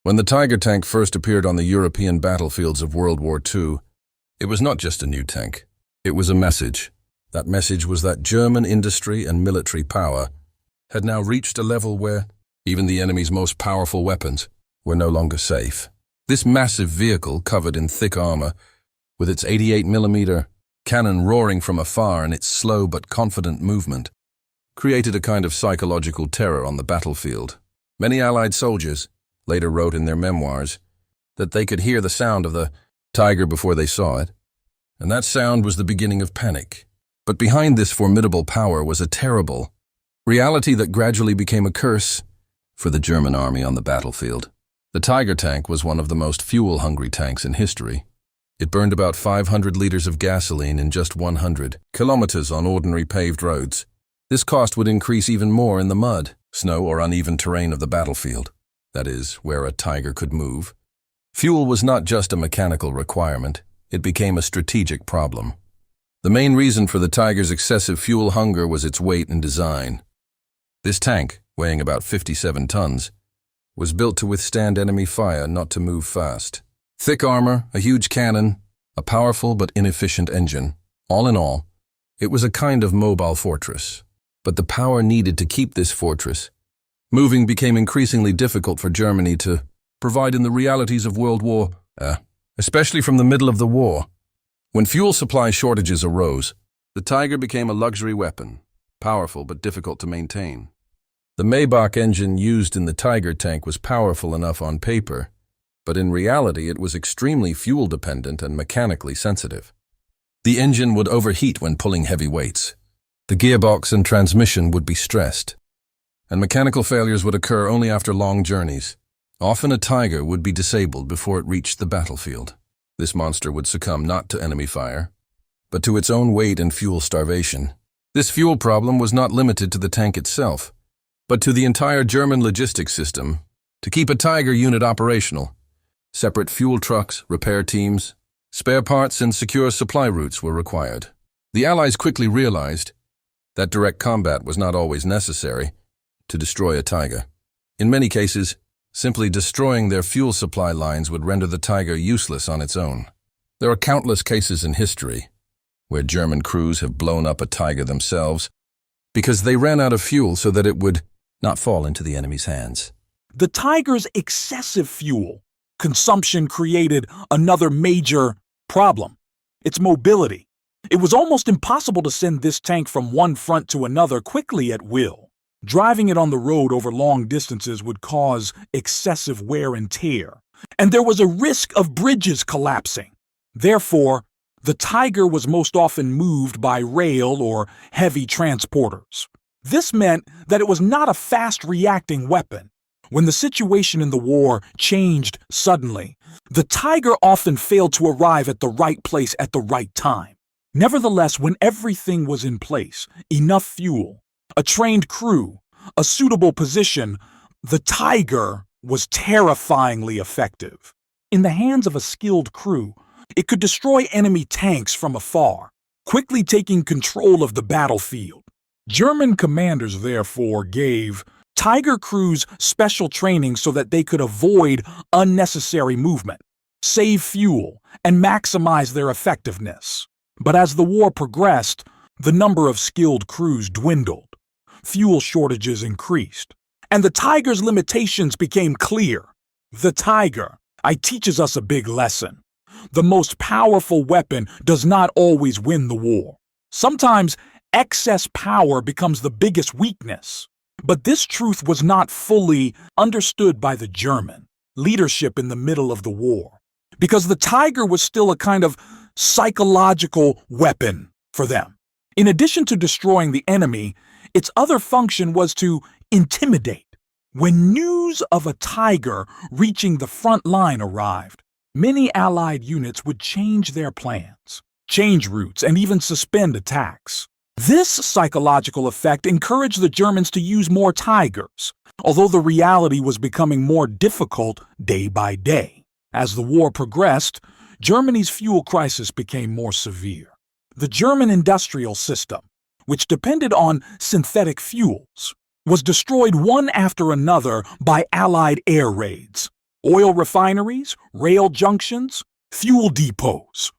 When the Tiger tank first appeared on the European battlefields of World War II, it was not just a new tank. It was a message. That message was that German industry and military power had now reached a level where even the enemy's most powerful weapons were no longer safe. This massive vehicle, covered in thick armor, with its 88mm cannon roaring from afar and its slow but confident movement, created a kind of psychological terror on the battlefield. Many Allied soldiers later wrote in their memoirs that they could hear the sound of the Tiger before they saw it, and that sound was the beginning of panic. But behind this formidable power was a terrible reality that gradually became a curse for the German army on the battlefield. The Tiger tank was one of the most fuel-hungry tanks in history. It burned about 500 liters of gasoline in just 100 kilometers on ordinary paved roads. This cost would increase even more in the mud, snow, or uneven terrain of the battlefield. That is, where a Tiger could move. Fuel was not just a mechanical requirement, it became a strategic problem. The main reason for the Tiger's excessive fuel hunger was its weight and design. This tank, weighing about 57 tons, was built to withstand enemy fire, not to move fast. Thick armor, a huge cannon, a powerful but inefficient engine. All in all, it was a kind of mobile fortress. But the power needed to keep this fortress moving became increasingly difficult for Germany to provide in the realities of World War, especially from the middle of the war. When fuel supply shortages arose, the Tiger became a luxury weapon, powerful but difficult to maintain. The Maybach engine used in the Tiger tank was powerful enough on paper, but in reality it was extremely fuel-dependent and mechanically sensitive. The engine would overheat when pulling heavy weights. The gearbox and transmission would be stressed, and mechanical failures would occur only after long journeys. Often a Tiger would be disabled before it reached the battlefield. This monster would succumb not to enemy fire, but to its own weight and fuel starvation. This fuel problem was not limited to the tank itself, but to the entire German logistics system. To keep a Tiger unit operational, separate fuel trucks, repair teams, spare parts, and secure supply routes were required. The Allies quickly realized that direct combat was not always necessary to destroy a Tiger. In many cases, simply destroying their fuel supply lines would render the Tiger useless on its own. There are countless cases in history where German crews have blown up a Tiger themselves because they ran out of fuel so that it would not fall into the enemy's hands. The Tiger's excessive fuel consumption created another major problem: its mobility. It was almost impossible to send this tank from one front to another quickly at will. Driving it on the road over long distances would cause excessive wear and tear, and there was a risk of bridges collapsing. Therefore, the Tiger was most often moved by rail or heavy transporters. This meant that it was not a fast-reacting weapon. When the situation in the war changed suddenly, the Tiger often failed to arrive at the right place at the right time. Nevertheless, when everything was in place, enough fuel, a trained crew, a suitable position, the Tiger was terrifyingly effective. In the hands of a skilled crew, it could destroy enemy tanks from afar, quickly taking control of the battlefield. German commanders, therefore, gave Tiger crews special training so that they could avoid unnecessary movement, save fuel, and maximize their effectiveness. But as the war progressed, the number of skilled crews dwindled. Fuel shortages increased, and the Tiger's limitations became clear. The Tiger teaches us a big lesson. The most powerful weapon does not always win the war. Sometimes excess power becomes the biggest weakness. But this truth was not fully understood by the German leadership in the middle of the war, because the Tiger was still a kind of psychological weapon for them. In addition to destroying the enemy, its other function was to intimidate. When news of a Tiger reaching the front line arrived, many Allied units would change their plans, change routes, and even suspend attacks. This psychological effect encouraged the Germans to use more Tigers, although the reality was becoming more difficult day by day. As the war progressed, Germany's fuel crisis became more severe. The German industrial system, which depended on synthetic fuels, was destroyed one after another by Allied air raids. Oil refineries, rail junctions, fuel depots.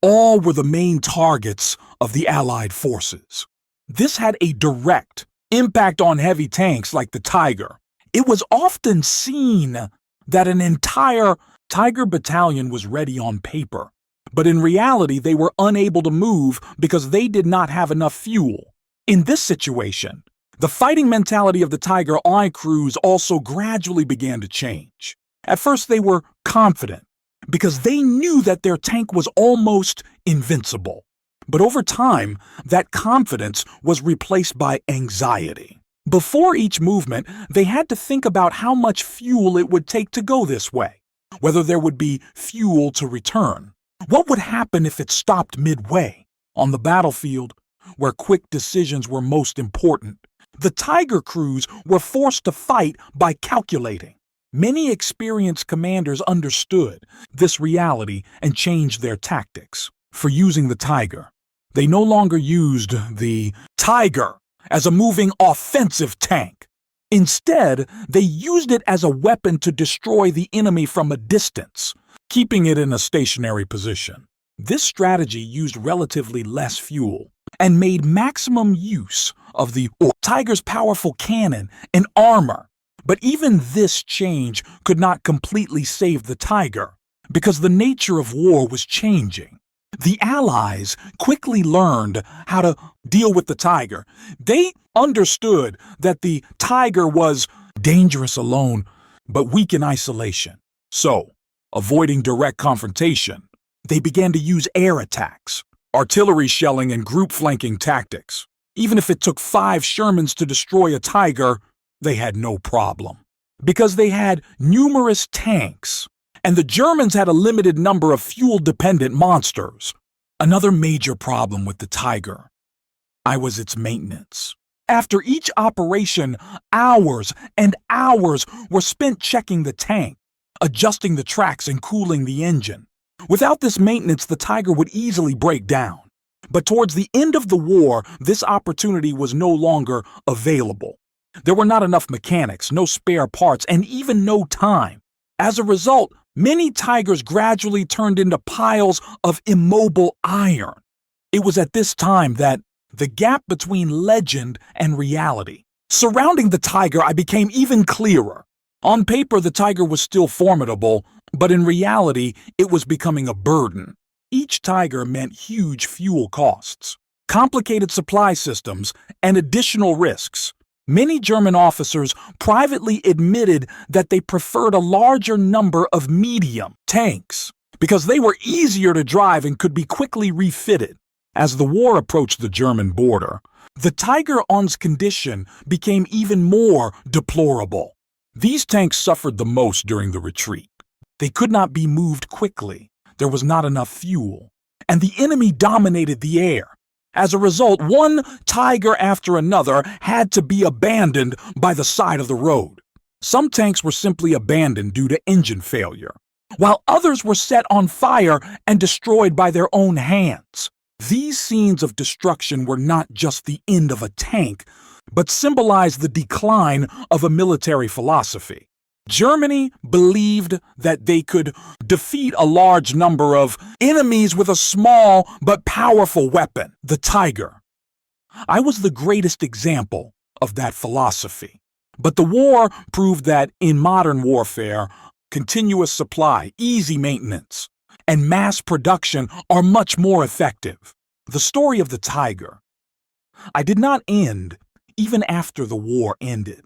All were the main targets of the Allied forces. This had a direct impact on heavy tanks like the Tiger. It was often seen that an entire Tiger battalion was ready on paper, but in reality they were unable to move because they did not have enough fuel. In this situation, the fighting mentality of the Tiger I crews also gradually began to change. At first they were confident because they knew that their tank was almost invincible. But over time, that confidence was replaced by anxiety. Before each movement, they had to think about how much fuel it would take to go this way, whether there would be fuel to return. What would happen if it stopped midway? On the battlefield, where quick decisions were most important, the Tiger crews were forced to fight by calculating. Many experienced commanders understood this reality and changed their tactics. For using the Tiger, they no longer used the Tiger as a moving offensive tank. Instead, they used it as a weapon to destroy the enemy from a distance, keeping it in a stationary position. This strategy used relatively less fuel and made maximum use of the Tiger's powerful cannon and armor. But even this change could not completely save the Tiger, because the nature of war was changing. The Allies quickly learned how to deal with the Tiger. They understood that the Tiger was dangerous alone, but weak in isolation. So, avoiding direct confrontation, they began to use air attacks, artillery shelling, and group flanking tactics. Even if it took 5 Shermans to destroy a Tiger, they had no problem, because they had numerous tanks, and the Germans had a limited number of fuel-dependent monsters. Another major problem with the Tiger was its maintenance. After each operation, hours and hours were spent checking the tank, adjusting the tracks, and cooling the engine. Without this maintenance, the Tiger would easily break down. But towards the end of the war, this opportunity was no longer available. There were not enough mechanics, no spare parts, and even no time. As a result, many Tigers gradually turned into piles of immobile iron. It was at this time that the gap between legend and reality surrounding the Tiger became even clearer. On paper, the Tiger was still formidable, but in reality, it was becoming a burden. Each Tiger meant huge fuel costs, complicated supply systems, and additional risks. Many German officers privately admitted that they preferred a larger number of medium tanks because they were easier to drive and could be quickly refitted. As the war approached the German border, the Tiger I's condition became even more deplorable. These tanks suffered the most during the retreat. They could not be moved quickly. There was not enough fuel, and the enemy dominated the air. As a result, one Tiger after another had to be abandoned by the side of the road. Some tanks were simply abandoned due to engine failure, while others were set on fire and destroyed by their own hands. These scenes of destruction were not just the end of a tank, but symbolized the decline of a military philosophy. Germany believed that they could defeat a large number of enemies with a small but powerful weapon, the Tiger. I was the greatest example of that philosophy. But the war proved that in modern warfare, continuous supply, easy maintenance, and mass production are much more effective. The story of the Tiger did not end even after the war ended.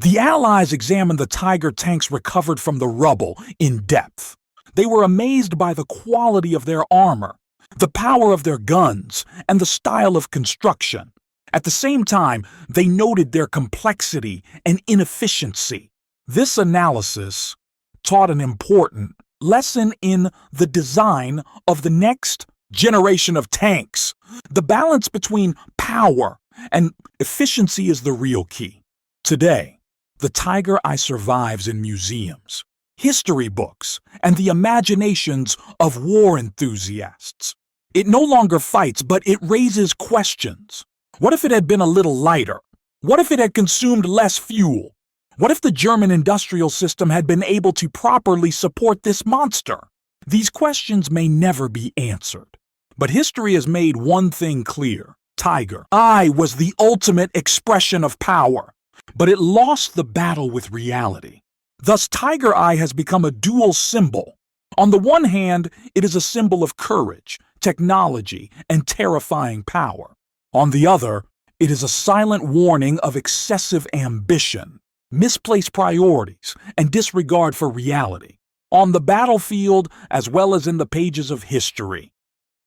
The Allies examined the Tiger tanks recovered from the rubble in depth. They were amazed by the quality of their armor, the power of their guns, and the style of construction. At the same time, they noted their complexity and inefficiency. This analysis taught an important lesson in the design of the next generation of tanks. The balance between power and efficiency is the real key. Today, the Tiger survives in museums, history books, and the imaginations of war enthusiasts. It no longer fights, but it raises questions. What if it had been a little lighter? What if it had consumed less fuel? What if the German industrial system had been able to properly support this monster? These questions may never be answered. But history has made one thing clear. Tiger I was the ultimate expression of power, but it lost the battle with reality. Thus, Tiger Eye has become a dual symbol. On the one hand, it is a symbol of courage, technology, and terrifying power. On the other, it is a silent warning of excessive ambition, misplaced priorities, and disregard for reality. On the battlefield, as well as in the pages of history,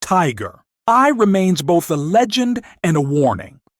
Tiger Eye remains both a legend and a warning.